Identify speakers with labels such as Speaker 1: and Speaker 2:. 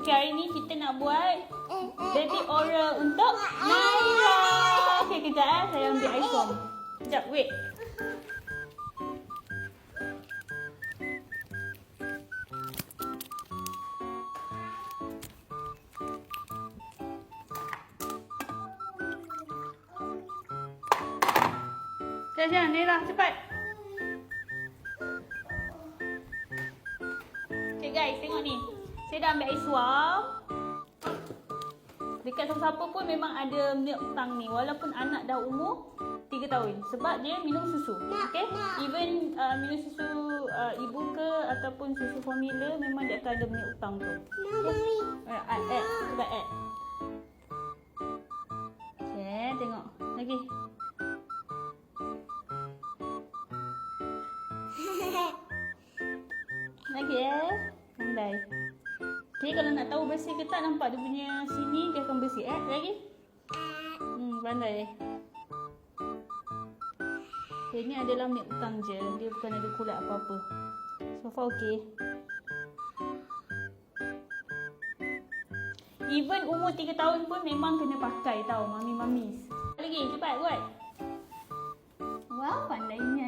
Speaker 1: Okay, hari ni kita nak buat baby oral untuk Naira. Okay, kejap saya ambil air foam. Kejap, wait. Jangan, Naira, cepat. Okay guys, tengok ni. Saya dah ambil air suam. Dekat siapa-siapa pun memang ada milk tongue ni. Walaupun anak dah umur 3 tahun. Sebab dia minum susu. Okay? Even minum susu ibu ke ataupun susu formula, memang dia akan ada milk tongue tu. Okay? Cuba add. Okay, tengok. Lagi. Lagi pandai. Okay, kalau nak tahu bersih ke tak, nampak dia punya sini dia akan bersih. Lagi. Pandai. Okay, ni adalah milk tongue je. Dia bukan ada kulat apa-apa. So far okay. Even umur 3 tahun pun memang kena pakai tau, mami-mamis. Lagi, cepat buat. Wow, pandainya.